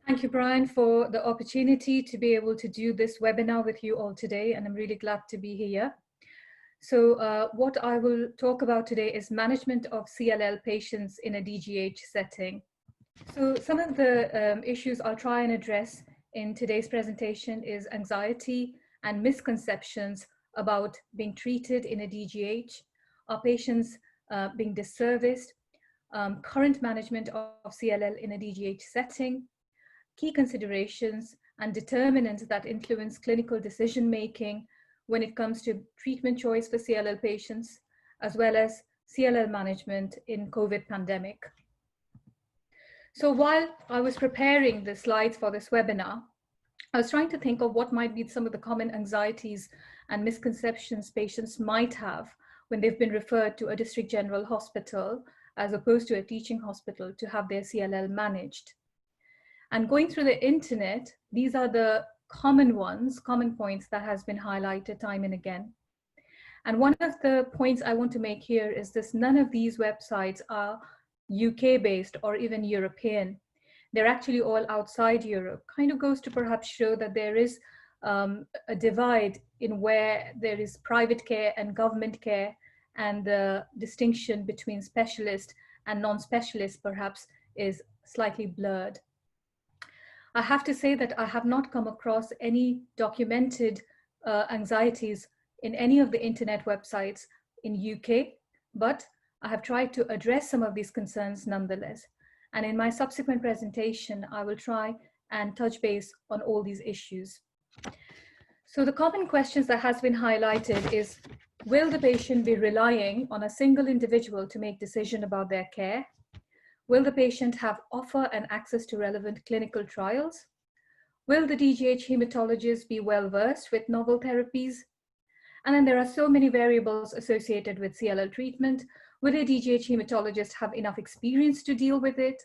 Thank you, Brian, for the opportunity to be able to do this webinar with you all today, and I'm really glad to be here. So what I will talk about today is management of CLL patients in a DGH setting. So some of the issues I'll try and address in today's presentation is anxiety and misconceptions about being treated in a DGH, are patients being disserviced, current management of CLL in a DGH setting, key considerations and determinants that influence clinical decision-making when it comes to treatment choice for CLL patients, as well as CLL management in COVID pandemic. So while I was preparing the slides for this webinar, I was trying to think of what might be some of the common anxieties and misconceptions patients might have when they've been referred to a district general hospital as opposed to a teaching hospital to have their CLL managed. And going through the internet, these are the common points that has been highlighted time and again. And one of the points I want to make here is this: none of these websites are UK based or even European. They're actually all outside Europe. Kind of goes to perhaps show that there is a divide in where there is private care and government care, and the distinction between specialist and non-specialist perhaps is slightly blurred. I have to say that I have not come across any documented anxieties in any of the internet websites in UK, but I have tried to address some of these concerns nonetheless. And in my subsequent presentation, I will try and touch base on all these issues. So the common questions that has been highlighted is, will the patient be relying on a single individual to make decision about their care? Will the patient have offer and access to relevant clinical trials? Will the DGH hematologist be well versed with novel therapies? And then there are so many variables associated with CLL treatment. Will a DGH hematologist have enough experience to deal with it?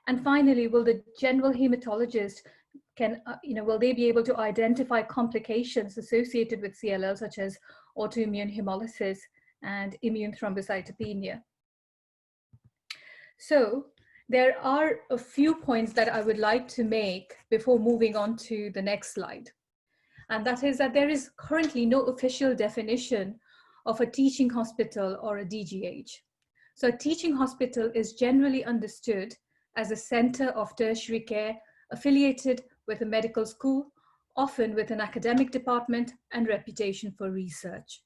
And finally, will the general hematologist will they be able to identify complications associated with CLL, such as autoimmune hemolysis and immune thrombocytopenia? So there are a few points that I would like to make before moving on to the next slide. And that is that there is currently no official definition of a teaching hospital or a DGH. So a teaching hospital is generally understood as a center of tertiary care affiliated with a medical school, often with an academic department and reputation for research.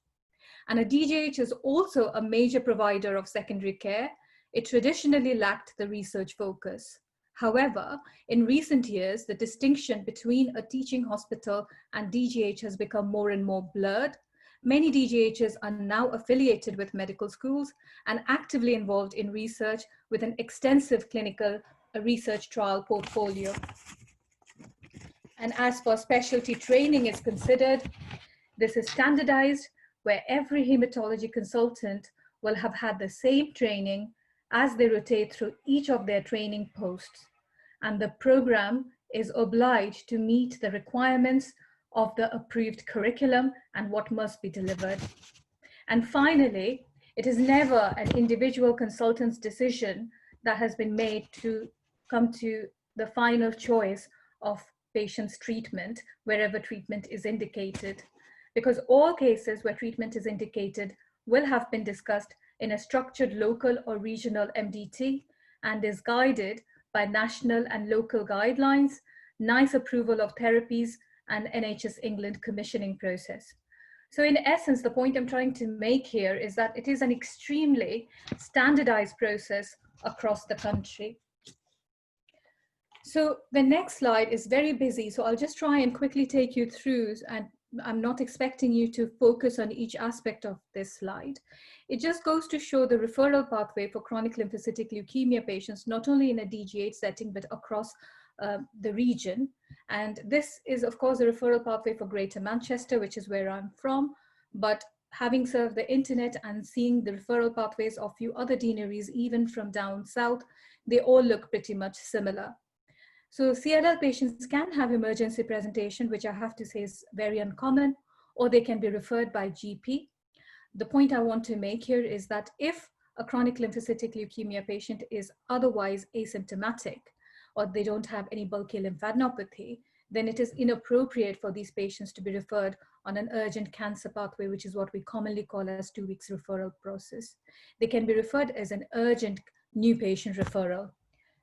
And a DGH is also a major provider of secondary care. It traditionally lacked the research focus. However, in recent years, the distinction between a teaching hospital and DGH has become more and more blurred. Many DGHs are now affiliated with medical schools and actively involved in research with an extensive clinical research trial portfolio. And as for specialty training is considered, this is standardized, where every hematology consultant will have had the same training as they rotate through each of their training posts. And the program is obliged to meet the requirements of the approved curriculum and what must be delivered. And finally, it is never an individual consultant's decision that has been made to come to the final choice of patient's treatment wherever treatment is indicated, because all cases where treatment is indicated will have been discussed in a structured local or regional MDT and is guided by national and local guidelines, NICE approval of therapies, and NHS England commissioning process. So in essence, the point I'm trying to make here is that it is an extremely standardized process across the country. So the next slide is very busy, so I'll just try and quickly take you through, and I'm not expecting you to focus on each aspect of this slide. It just goes to show the referral pathway for chronic lymphocytic leukemia patients, not only in a DGH setting, but across the region. And this is, of course, a referral pathway for Greater Manchester, which is where I'm from. But having served the internet and seeing the referral pathways of a few other deaneries, even from down south, they all look pretty much similar. So CLL patients can have emergency presentation, which I have to say is very uncommon, or they can be referred by GP. The point I want to make here is that if a chronic lymphocytic leukemia patient is otherwise asymptomatic, or they don't have any bulky lymphadenopathy, then it is inappropriate for these patients to be referred on an urgent cancer pathway, which is what we commonly call as 2 weeks referral process. They can be referred as an urgent new patient referral.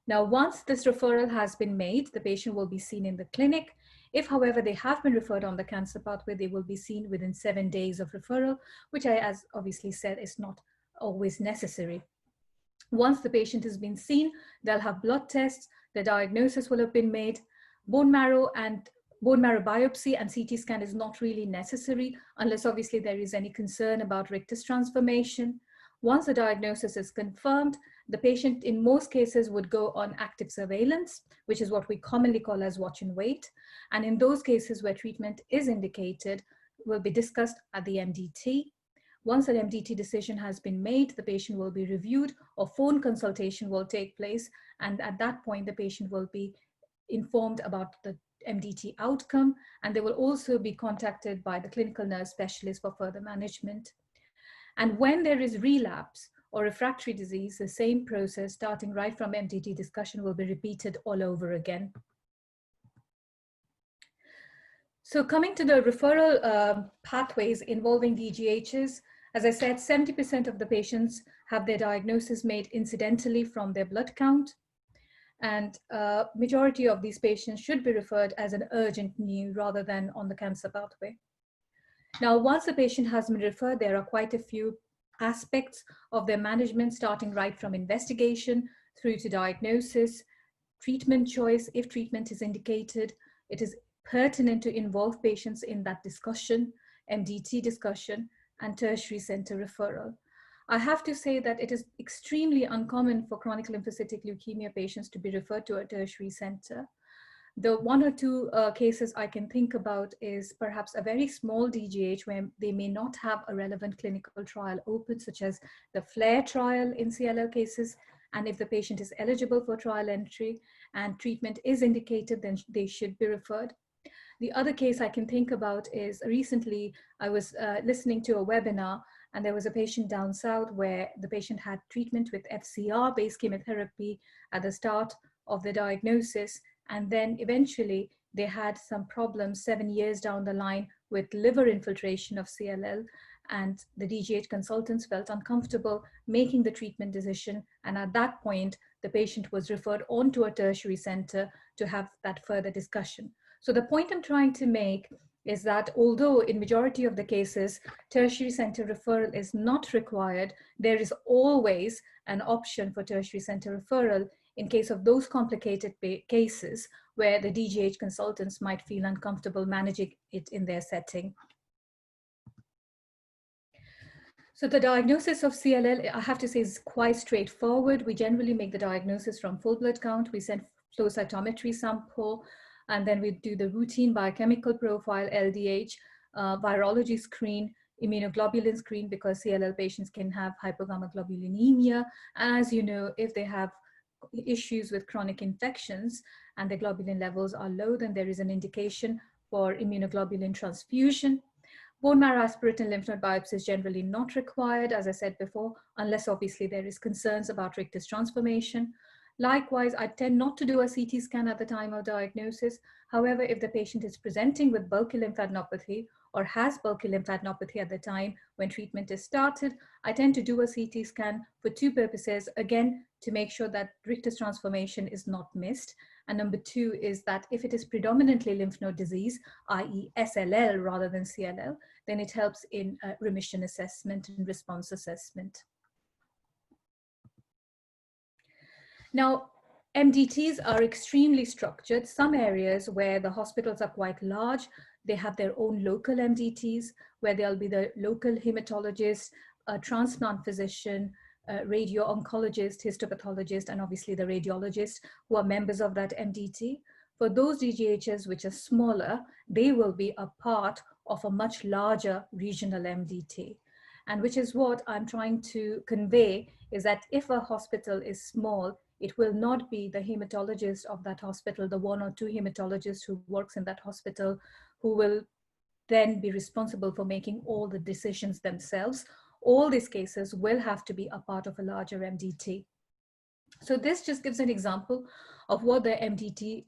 Now, once this referral has been made, the patient will be seen in the clinic. If, however, they have been referred on the cancer pathway, they will be seen within 7 days of referral, which I, as obviously said, is not always necessary. Once the patient has been seen, they'll have blood tests, the diagnosis will have been made. Bone marrow biopsy and CT scan is not really necessary unless obviously there is any concern about Richter's transformation. Once the diagnosis is confirmed, the patient in most cases would go on active surveillance, which is what we commonly call as watch and wait. And in those cases where treatment is indicated, will be discussed at the MDT. Once an MDT decision has been made, the patient will be reviewed, or phone consultation will take place. And at that point, the patient will be informed about the MDT outcome, and they will also be contacted by the clinical nurse specialist for further management. And when there is relapse or refractory disease, the same process starting right from MDT discussion will be repeated all over again. So coming to the referral pathways involving DGHs, as I said, 70% of the patients have their diagnosis made incidentally from their blood count. And majority of these patients should be referred as an urgent new rather than on the cancer pathway. Now, once the patient has been referred, there are quite a few aspects of their management, starting right from investigation through to diagnosis, treatment choice, if treatment is indicated. It is pertinent to involve patients in that discussion, MDT discussion, and tertiary center referral. I have to say that it is extremely uncommon for chronic lymphocytic leukemia patients to be referred to a tertiary center. The one or two cases I can think about is perhaps a very small DGH where they may not have a relevant clinical trial open, such as the FLAIR trial in CLL cases. And if the patient is eligible for trial entry and treatment is indicated, then they should be referred. The other case I can think about is recently I was listening to a webinar, and there was a patient down south where the patient had treatment with FCR-based chemotherapy at the start of the diagnosis. And then eventually they had some problems 7 years down the line with liver infiltration of CLL. And the DGH consultants felt uncomfortable making the treatment decision. And at that point, the patient was referred on to a tertiary center to have that further discussion. So the point I'm trying to make is that although in majority of the cases, tertiary center referral is not required, there is always an option for tertiary center referral in case of those complicated cases where the DGH consultants might feel uncomfortable managing it in their setting. So the diagnosis of CLL, I have to say, is quite straightforward. We generally make the diagnosis from full blood count. We send flow cytometry sample, and then we do the routine biochemical profile, LDH, virology screen, immunoglobulin screen, because CLL patients can have hypogammaglobulinemia. As you know, if they have issues with chronic infections and the globulin levels are low, then there is an indication for immunoglobulin transfusion. Bone marrow aspirate and lymph node biopsy is generally not required, as I said before, unless obviously there is concerns about Richter's transformation. Likewise, I tend not to do a CT scan at the time of diagnosis. However, if the patient is presenting with bulky lymphadenopathy or has bulky lymphadenopathy at the time when treatment is started, I tend to do a CT scan for two purposes. Again, to make sure that Richter's transformation is not missed. And number two is that if it is predominantly lymph node disease, i.e. SLL rather than CLL, then it helps in remission assessment and response assessment. Now, MDTs are extremely structured. Some areas where the hospitals are quite large, they have their own local MDTs, where there'll be the local hematologist, a transplant physician, radio-oncologist, histopathologist, and obviously the radiologist who are members of that MDT. For those DGHs which are smaller, they will be a part of a much larger regional MDT. And which is what I'm trying to convey, is that if a hospital is small, it will not be the hematologist of that hospital, the one or two hematologists who works in that hospital, who will then be responsible for making all the decisions themselves. All these cases will have to be a part of a larger MDT. So this just gives an example of what the MDT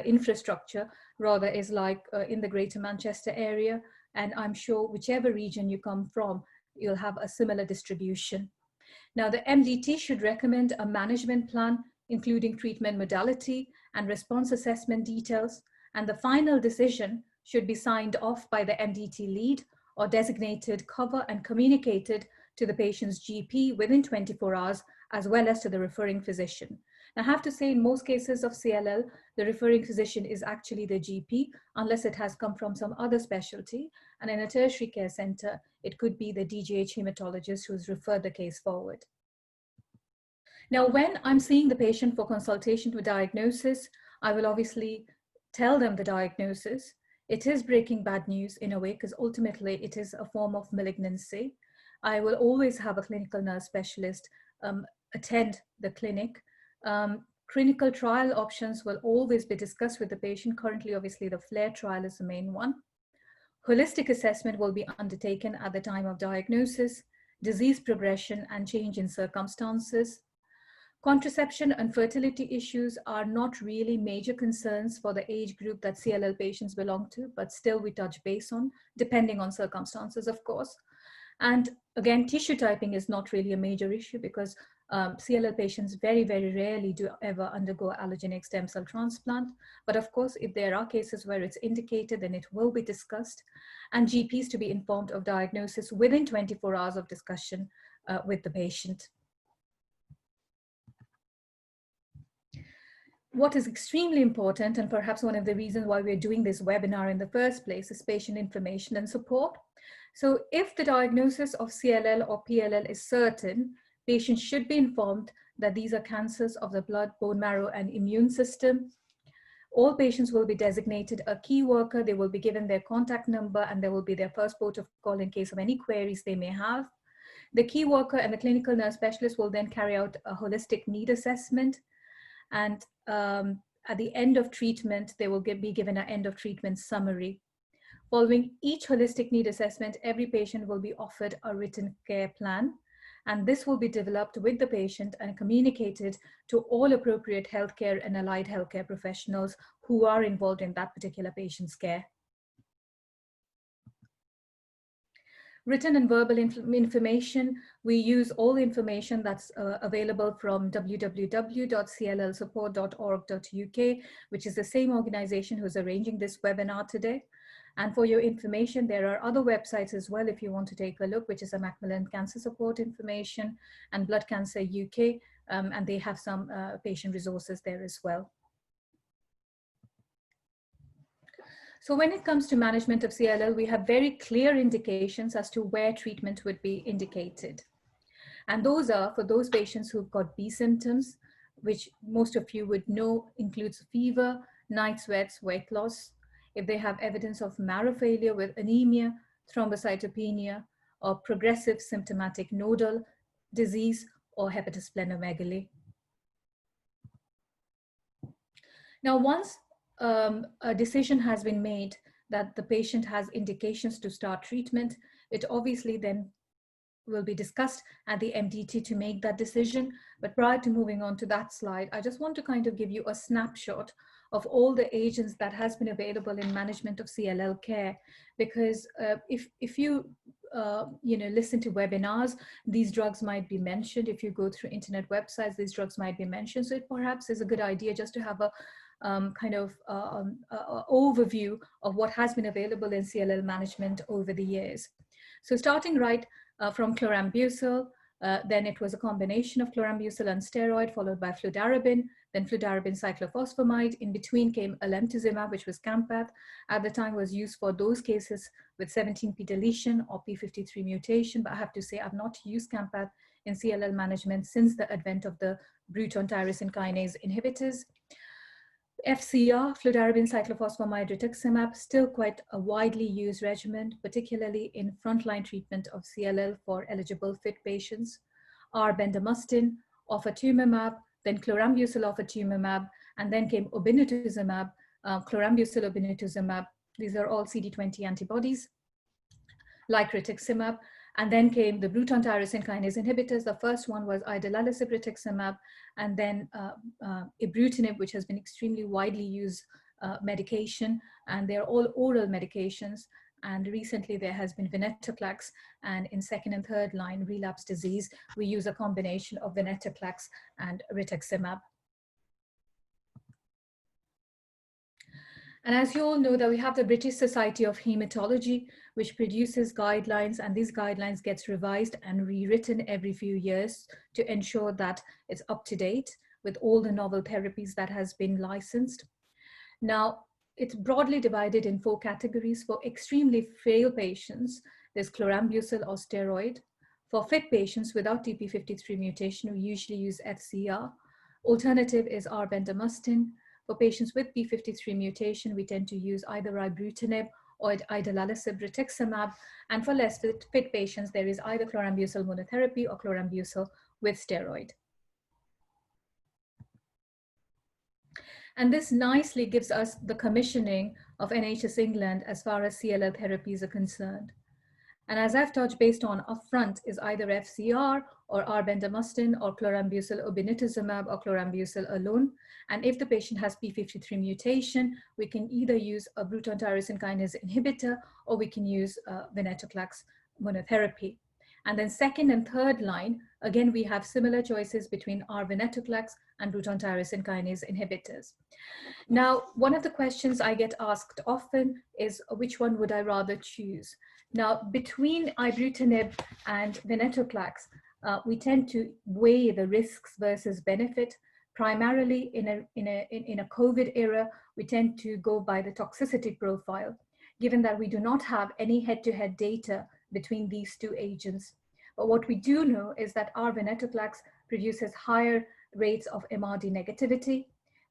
infrastructure rather is like in the Greater Manchester area. And I'm sure whichever region you come from, you'll have a similar distribution. Now, the MDT should recommend a management plan, including treatment modality and response assessment details, and the final decision should be signed off by the MDT lead or designated cover and communicated to the patient's GP within 24 hours, as well as to the referring physician. I have to say, in most cases of CLL, the referring physician is actually the GP, unless it has come from some other specialty. And in a tertiary care center, it could be the DGH hematologist who's referred the case forward. Now, when I'm seeing the patient for consultation with diagnosis, I will obviously tell them the diagnosis. It is breaking bad news in a way, because ultimately it is a form of malignancy. I will always have a clinical nurse specialist attend the clinic. Clinical trial options will always be discussed with the patient. Currently, obviously, the FLAIR trial is the main one. Holistic assessment will be undertaken at the time of diagnosis, disease progression, and change in circumstances. Contraception and fertility issues are not really major concerns for the age group that CLL patients belong to, but still we touch base on, depending on circumstances, of course. And again, tissue typing is not really a major issue, because CLL patients very, very rarely do ever undergo allogeneic stem cell transplant. But of course, if there are cases where it's indicated, then it will be discussed, and GPs to be informed of diagnosis within 24 hours of discussion with the patient. What is extremely important, and perhaps one of the reasons why we're doing this webinar in the first place, is patient information and support. So if the diagnosis of CLL or PLL is certain, patients should be informed that these are cancers of the blood, bone marrow, and immune system. All patients will be designated a key worker. They will be given their contact number, and there will be their first port of call in case of any queries they may have. The key worker and the clinical nurse specialist will then carry out a holistic need assessment. And at the end of treatment, they will be given an end of treatment summary. Following each holistic need assessment, every patient will be offered a written care plan, and this will be developed with the patient and communicated to all appropriate healthcare and allied healthcare professionals who are involved in that particular patient's care. Written and verbal information, we use all the information that's available from www.cllsupport.org.uk, which is the same organization who's arranging this webinar today. And for your information, there are other websites as well if you want to take a look, which is a Macmillan Cancer Support information and Blood Cancer UK, and they have some patient resources there as well. So when it comes to management of CLL, we have very clear indications as to where treatment would be indicated. And those are for those patients who've got B symptoms, which most of you would know includes fever, night sweats, weight loss. If they have evidence of marrow failure with anemia, thrombocytopenia, or progressive symptomatic nodal disease or hepatosplenomegaly. Now, once a decision has been made that the patient has indications to start treatment, it obviously then will be discussed at the MDT to make that decision. But prior to moving on to that slide, I just want to kind of give you a snapshot of all the agents that has been available in management of CLL care, because if you listen to webinars, these drugs might be mentioned. If you go through internet websites, these drugs might be mentioned. So it perhaps is a good idea just to have a overview of what has been available in CLL management over the years. So starting right from chlorambucil, then it was a combination of chlorambucil and steroid, followed by fludarabine, then fludarabine cyclophosphamide. In between came alemtuzumab, which was Campath. At the time was used for those cases with 17p deletion or p53 mutation, but I have to say I've not used Campath in CLL management since the advent of the Bruton tyrosine kinase inhibitors. FCR, fludarabine cyclophosphamide rituximab, still quite a widely used regimen, particularly in frontline treatment of CLL for eligible fit patients. R-bendamustine, ofatumumab, then chlorambucil ofatumumab, and then came obinutuzumab, chlorambucil obinutuzumab. These are all CD20 antibodies, like rituximab. And then came the Bruton tyrosine kinase inhibitors. The first one was idelalisib rituximab, and then ibrutinib, which has been extremely widely used medication, and they're all oral medications. And recently there has been venetoclax, and in second and third line relapse disease, we use a combination of venetoclax and rituximab. And as you all know, that we have the British Society of Haematology, which produces guidelines, and these guidelines gets revised and rewritten every few years to ensure that it's up to date with all the novel therapies that has been licensed. Now, it's broadly divided in 4 categories. For extremely frail patients, there's chlorambucil or steroid. For fit patients without TP53 mutation, we usually use FCR. Alternative is R-bendamustine. For patients with P53 mutation, we tend to use either ibrutinib or idelalisib rituximab. And for less fit patients, there is either chlorambucil monotherapy or chlorambucil with steroid. And this nicely gives us the commissioning of NHS England as far as CLL therapies are concerned. And as I've touched based on upfront is either FCR or R-bendamustine or chlorambucil obinutuzumab or chlorambucil alone. And if the patient has P53 mutation, we can either use a Bruton tyrosine kinase inhibitor or we can use venetoclax monotherapy. And then second and third line, again, we have similar choices between R-venetoclax and Bruton tyrosine kinase inhibitors. Now, one of the questions I get asked often is which one would I rather choose? Now, between ibrutinib and venetoclax, we tend to weigh the risks versus benefit. Primarily in a COVID era, we tend to go by the toxicity profile, given that we do not have any head-to-head data between these 2 agents. But what we do know is that our venetoclax produces higher rates of MRD negativity,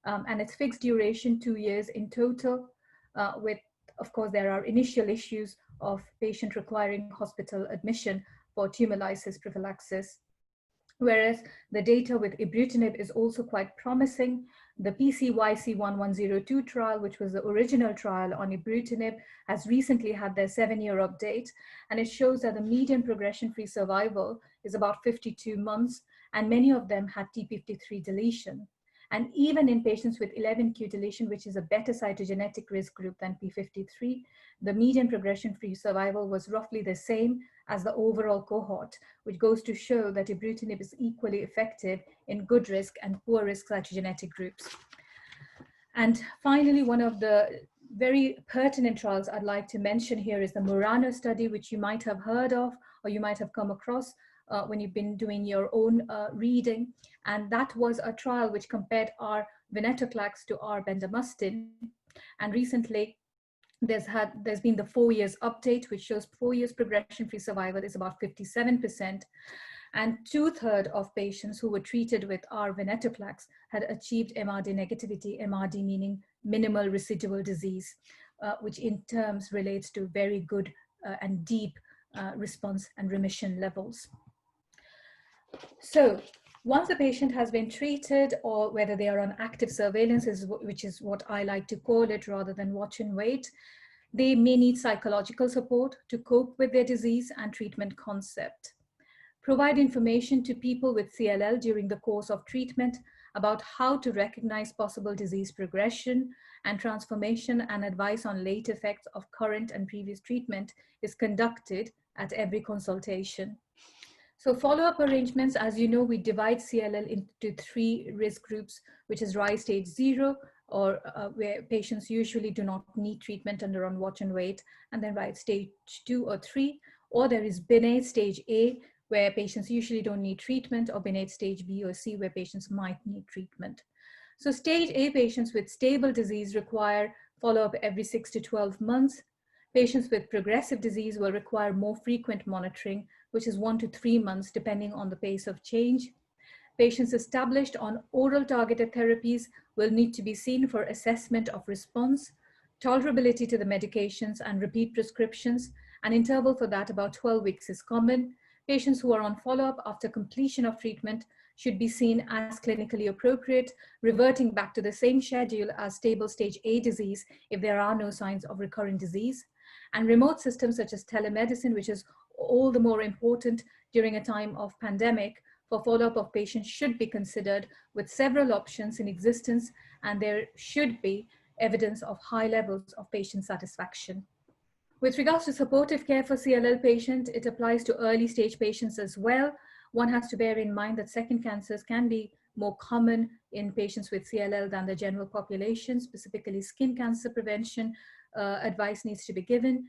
and its fixed duration 2 years in total, with, of course, there are initial issues of patient requiring hospital admission for tumor lysis prophylaxis. Whereas the data with ibrutinib is also quite promising. The PCYC1102 trial, which was the original trial on ibrutinib, has recently had their 7-year update, and it shows that the median progression-free survival is about 52 months, and many of them had TP53 deletion. And even in patients with 11q deletion, which is a better cytogenetic risk group than P53, the median progression-free survival was roughly the same as the overall cohort, which goes to show that ibrutinib is equally effective in good risk and poor risk cytogenetic groups. And finally, one of the very pertinent trials I'd like to mention here is the Murano study, which you might have heard of or you might have come across when you've been doing your own reading. And that was a trial which compared our venetoclax to our bendamustine. And recently, there's been the 4 years update, which shows 4 years progression-free survival is about 57%. And 2/3 of patients who were treated with our venetoclax had achieved MRD negativity, MRD meaning minimal residual disease, which in terms relates to very good and deep response and remission levels. So once the patient has been treated, or whether they are on active surveillance, which is what I like to call it rather than watch and wait, they may need psychological support to cope with their disease and treatment concept. Provide information to people with CLL during the course of treatment about how to recognize possible disease progression and transformation, and advice on late effects of current and previous treatment is conducted at every consultation. So follow-up arrangements, as you know, we divide CLL into 3 risk groups, which is RISE stage 0, or where patients usually do not need treatment and are on watch and wait, and then RISE stage 2 or 3, or there is BINATE stage A, where patients usually don't need treatment, or BINATE stage B or C, where patients might need treatment. So stage A patients with stable disease require follow-up every 6 to 12 months. Patients with progressive disease will require more frequent monitoring, which is 1 to 3 months, depending on the pace of change. Patients established on oral targeted therapies will need to be seen for assessment of response, tolerability to the medications, and repeat prescriptions. An interval for that, about 12 weeks, is common. Patients who are on follow-up after completion of treatment should be seen as clinically appropriate, reverting back to the same schedule as stable stage A disease if there are no signs of recurrent disease. And remote systems such as telemedicine, which is all the more important during a time of pandemic, for follow-up of patients should be considered with several options in existence, and there should be evidence of high levels of patient satisfaction. With regards to supportive care for CLL patients, it applies to early stage patients as well. One has to bear in mind that second cancers can be more common in patients with CLL than the general population. Specifically, skin cancer prevention advice needs to be given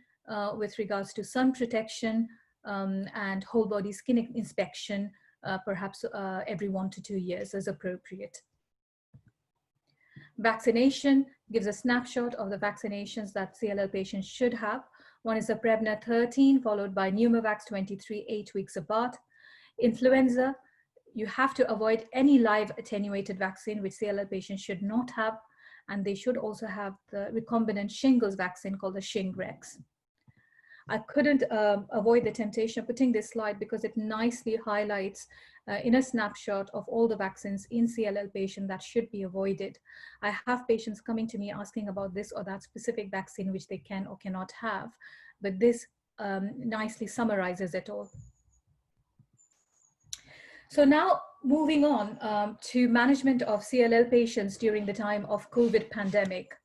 with regards to sun protection and whole body skin inspection, perhaps every 1 to 2 years as appropriate. Vaccination gives a snapshot of the vaccinations that CLL patients should have. One is the Prevnar 13, followed by Pneumovax 23, 8 weeks apart. Influenza, you have to avoid any live attenuated vaccine, which CLL patients should not have, and they should also have the recombinant shingles vaccine called the Shingrix. I couldn't avoid the temptation of putting this slide because it nicely highlights in a snapshot of all the vaccines in CLL patients that should be avoided. I have patients coming to me asking about this or that specific vaccine which they can or cannot have, but this nicely summarizes it all. So now moving on to management of CLL patients during the time of COVID pandemic.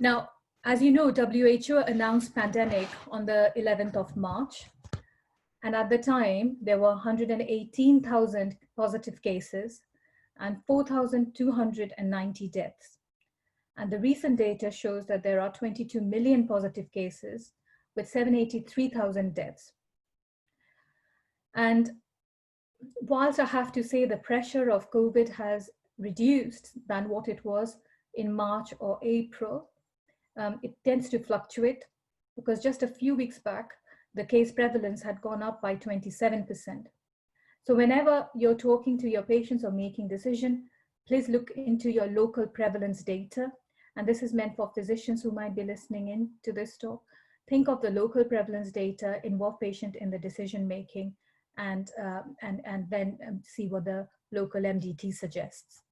Now, as you know, WHO announced pandemic on the 11th of March. And at the time, there were 118,000 positive cases and 4,290 deaths. And the recent data shows that there are 22 million positive cases with 783,000 deaths. And whilst I have to say the pressure of COVID has reduced than what it was in March or April, it tends to fluctuate because just a few weeks back, the case prevalence had gone up by 27%. So whenever you're talking to your patients or making decision, please look into your local prevalence data. And this is meant for physicians who might be listening in to this talk. Think of the local prevalence data, involve patient in the decision making, and then see what the local MDT suggests.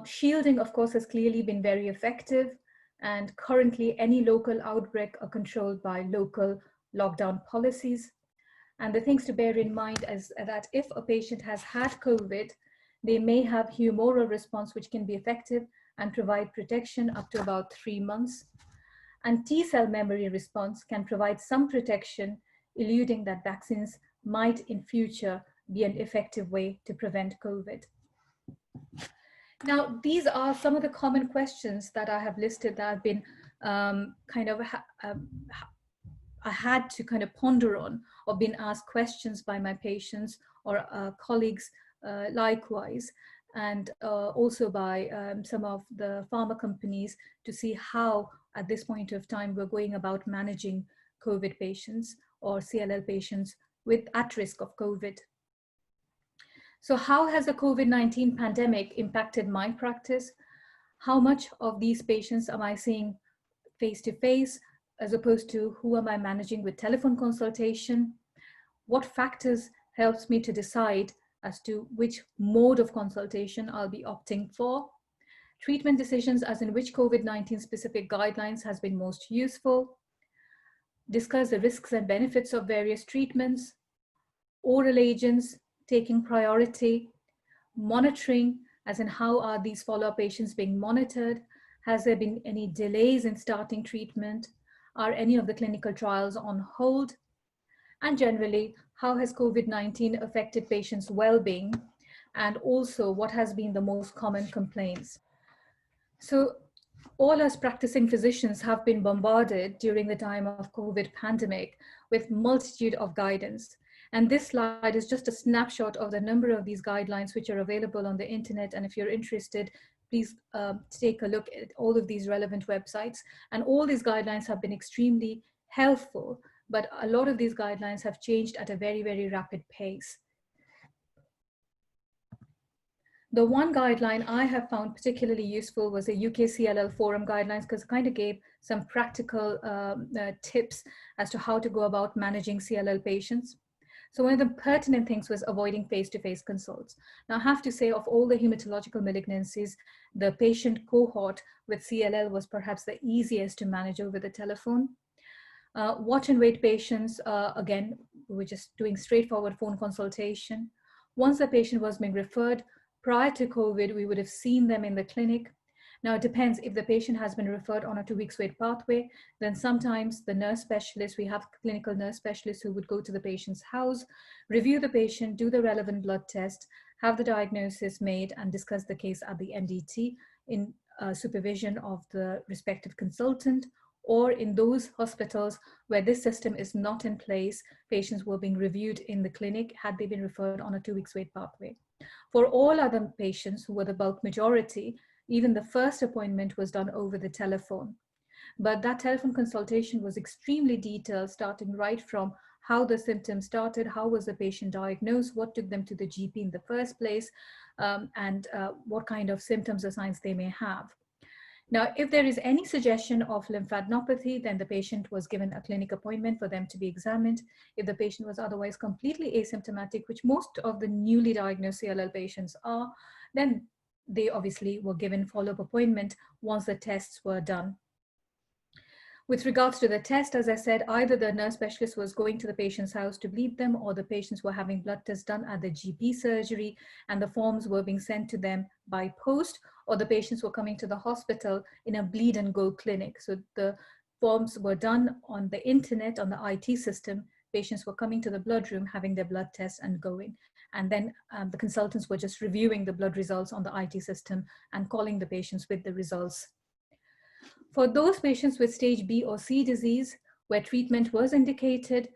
Shielding, of course, has clearly been very effective. And currently, any local outbreak are controlled by local lockdown policies. And the things to bear in mind is that if a patient has had COVID, they may have humoral response, which can be effective and provide protection up to about 3 months. And T-cell memory response can provide some protection, eluding that vaccines might in future be an effective way to prevent COVID. Now, these are some of the common questions that I have listed that I've been I had to kind of ponder on, or been asked questions by my patients or colleagues likewise, and also by some of the pharma companies to see how at this point of time we're going about managing COVID patients or CLL patients at risk of COVID. So how has the COVID-19 pandemic impacted my practice? How much of these patients am I seeing face-to-face as opposed to who am I managing with telephone consultation? What factors helps me to decide as to which mode of consultation I'll be opting for? Treatment decisions as in which COVID-19 specific guidelines has been most useful. Discuss the risks and benefits of various treatments. Oral agents taking priority, monitoring, as in how are these follow-up patients being monitored? Has there been any delays in starting treatment? Are any of the clinical trials on hold? And generally, how has COVID-19 affected patients' well-being? And also, what has been the most common complaints? So all us practicing physicians have been bombarded during the time of COVID pandemic with multitude of guidance. And this slide is just a snapshot of the number of these guidelines which are available on the internet. And if you're interested, please take a look at all of these relevant websites. And all these guidelines have been extremely helpful, but a lot of these guidelines have changed at a very, very rapid pace. The one guideline I have found particularly useful was the UK CLL Forum guidelines, because it kind of gave some practical tips as to how to go about managing CLL patients. So one of the pertinent things was avoiding face-to-face consults. Now I have to say, of all the hematological malignancies, the patient cohort with CLL was perhaps the easiest to manage over the telephone. Watch and wait patients, again, we were just doing straightforward phone consultation. Once the patient was being referred, prior to COVID, we would have seen them in the clinic. Now, it depends. If the patient has been referred on a 2 weeks wait pathway, then sometimes the nurse specialist, we have clinical nurse specialists who would go to the patient's house, review the patient, do the relevant blood test, have the diagnosis made, and discuss the case at the MDT in supervision of the respective consultant. Or in those hospitals where this system is not in place, patients were being reviewed in the clinic had they been referred on a 2 weeks wait pathway. For all other patients, who were the bulk majority, even the first appointment was done over the telephone. But that telephone consultation was extremely detailed, starting right from how the symptoms started, how was the patient diagnosed, what took them to the GP in the first place, and what kind of symptoms or signs they may have. Now, if there is any suggestion of lymphadenopathy, then the patient was given a clinic appointment for them to be examined. If the patient was otherwise completely asymptomatic, which most of the newly diagnosed CLL patients are, then they obviously were given follow-up appointment once the tests were done. With regards to the test, as I said, either the nurse specialist was going to the patient's house to bleed them, or the patients were having blood tests done at the GP surgery and the forms were being sent to them by post, or the patients were coming to the hospital in a bleed and go clinic. So the forms were done on the internet, on the IT system. Patients were coming to the blood room, having their blood tests and going. And then the consultants were just reviewing the blood results on the IT system and calling the patients with the results. For those patients with stage B or C disease, where treatment was indicated,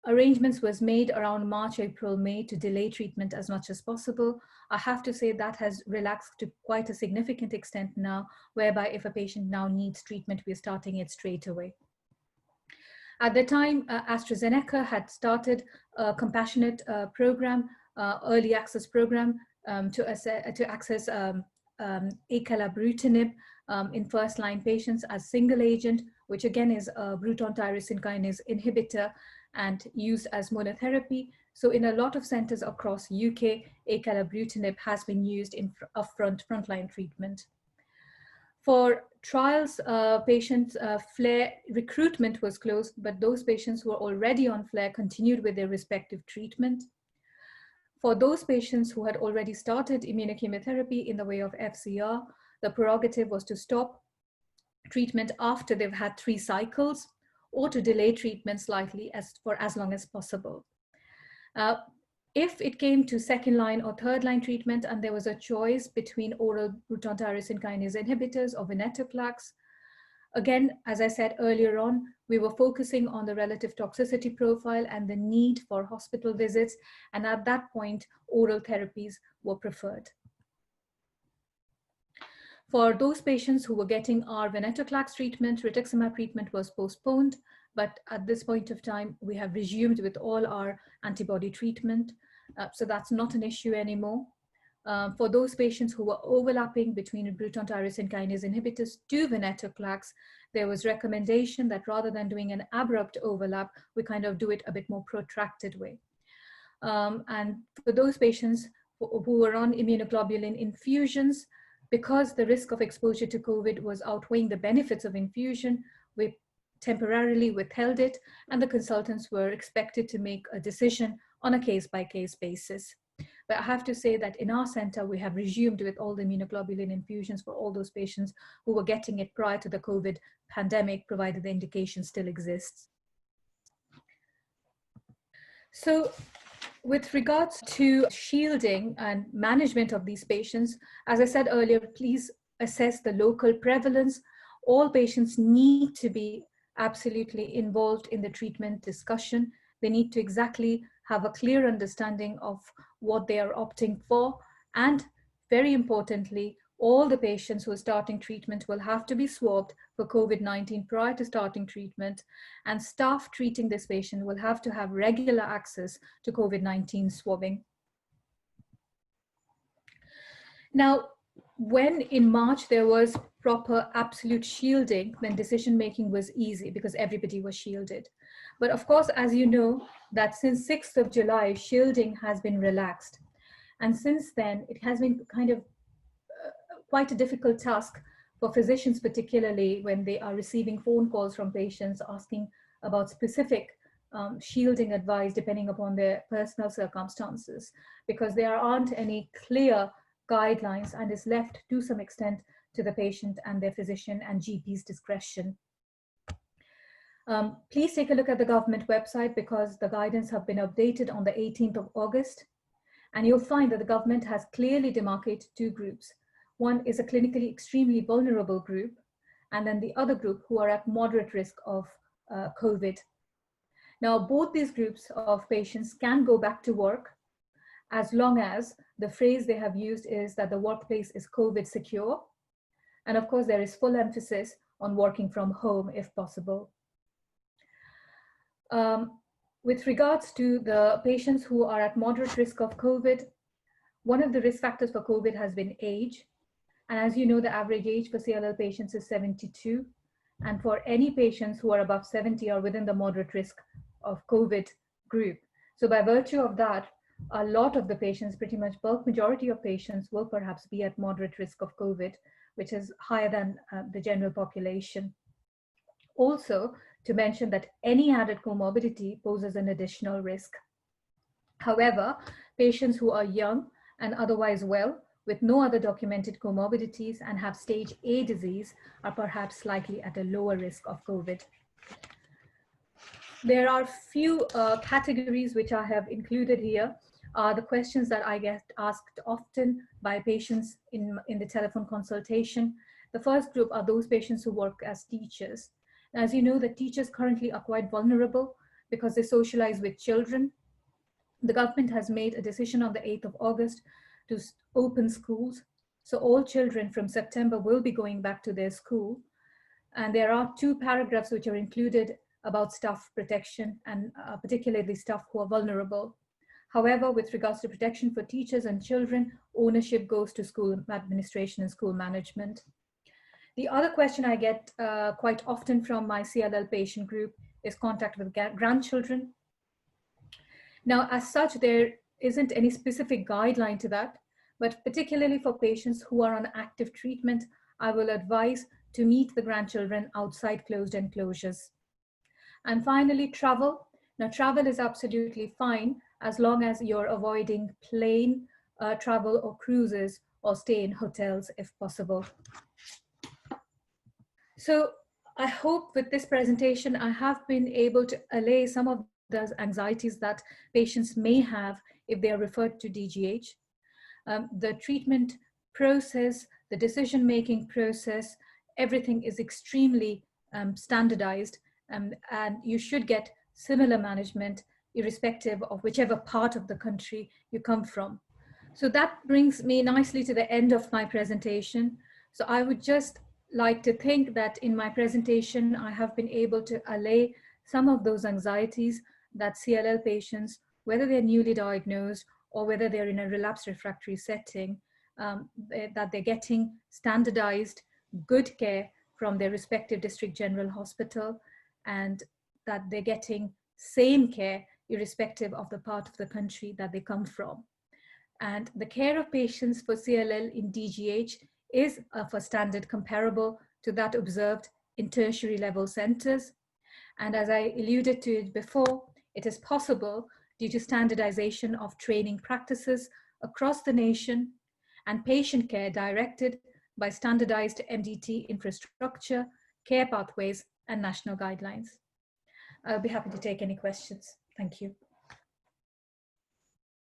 arrangements was made around March, April, May to delay treatment as much as possible. I have to say that has relaxed to quite a significant extent now, whereby if a patient now needs treatment, we're starting it straight away. At the time, AstraZeneca had started a compassionate program, early access program to access acalabrutinib in first-line patients as single agent, which again is a Bruton tyrosine kinase inhibitor and used as monotherapy. So in a lot of centers across UK, acalabrutinib has been used in frontline treatment. For trials, patients, flare recruitment was closed, but those patients who were already on flare continued with their respective treatment. For those patients who had already started immunochemotherapy in the way of FCR, the prerogative was to stop treatment after they've had 3 cycles, or to delay treatment slightly for as long as possible. If it came to second line or third line treatment and there was a choice between oral Bruton tyrosine kinase inhibitors or venetoclax, again, as I said earlier on, we were focusing on the relative toxicity profile and the need for hospital visits. And at that point, oral therapies were preferred. For those patients who were getting our venetoclax treatment, rituximab treatment was postponed. But at this point of time, we have resumed with all our antibody treatment. So that's not an issue anymore. For those patients who were overlapping between Bruton tyrosine kinase inhibitors to venetoclax, there was recommendation that rather than doing an abrupt overlap, we kind of do it a bit more protracted way. And for those patients who were on immunoglobulin infusions, because the risk of exposure to COVID was outweighing the benefits of infusion, we temporarily withheld it, and the consultants were expected to make a decision on a case-by-case basis. But I have to say that in our center, we have resumed with all the immunoglobulin infusions for all those patients who were getting it prior to the COVID pandemic, provided the indication still exists. So with regards to shielding and management of these patients, as I said earlier, please assess the local prevalence. All patients need to be absolutely involved in the treatment discussion. They need to exactly have a clear understanding of what they are opting for. And very importantly, all the patients who are starting treatment will have to be swabbed for COVID-19 prior to starting treatment, and staff treating this patient will have to have regular access to COVID-19 swabbing. Now, when in March there was proper absolute shielding, then decision-making was easy because everybody was shielded. But of course, as you know, that since 6th of July, shielding has been relaxed. And since then, it has been kind of quite a difficult task for physicians, particularly when they are receiving phone calls from patients asking about specific shielding advice depending upon their personal circumstances, because there aren't any clear guidelines and is left to some extent to the patient and their physician and GP's discretion. Please take a look at the government website, because the guidance have been updated on the 18th of August. And you'll find that the government has clearly demarcated two groups. One is a clinically extremely vulnerable group, and then the other group who are at moderate risk of COVID. Now, both these groups of patients can go back to work as long as the phrase they have used is that the workplace is COVID secure. And of course, there is full emphasis on working from home if possible. With regards to the patients who are at moderate risk of COVID, one of the risk factors for COVID has been age. And as you know, the average age for CLL patients is 72. And for any patients who are above 70 are within the moderate risk of COVID group. So by virtue of that, a lot of the patients, pretty much bulk majority of patients, will perhaps be at moderate risk of COVID, which is higher than the general population. Also, to mention that any added comorbidity poses an additional risk. However, patients who are young and otherwise well, with no other documented comorbidities and have stage A disease, are perhaps slightly at a lower risk of COVID. There are few categories which I have included here. The questions that I get asked often by patients in the telephone consultation. The first group are those patients who work as teachers. As you know, the teachers currently are quite vulnerable because they socialize with children. The government has made a decision on the 8th of August to open schools. So all children from September will be going back to their school. And there are 2 paragraphs which are included about staff protection, and particularly staff who are vulnerable. However, with regards to protection for teachers and children, ownership goes to school administration and school management. The other question I get quite often from my CLL patient group is contact with grandchildren. Now, as such, there isn't any specific guideline to that, but particularly for patients who are on active treatment, I will advise to meet the grandchildren outside closed enclosures. And finally, travel. Now, travel is absolutely fine as long as you're avoiding plane travel or cruises, or stay in hotels if possible. So I hope with this presentation, I have been able to allay some of the anxieties that patients may have if they are referred to DGH. The treatment process, the decision-making process, everything is extremely standardized, and you should get similar management irrespective of whichever part of the country you come from. So that brings me nicely to the end of my presentation. So I would just like to think that in my presentation, I have been able to allay some of those anxieties that CLL patients, whether they're newly diagnosed or whether they're in a relapsed refractory setting, that they're getting standardized, good care from their respective district general hospital, and that they're getting same care irrespective of the part of the country that they come from. And the care of patients for CLL in DGH is of a standard comparable to that observed in tertiary level centers. And as I alluded to it before, it is possible due to standardization of training practices across the nation and patient care directed by standardized MDT infrastructure, care pathways, and national guidelines. I'll be happy to take any questions. Thank you.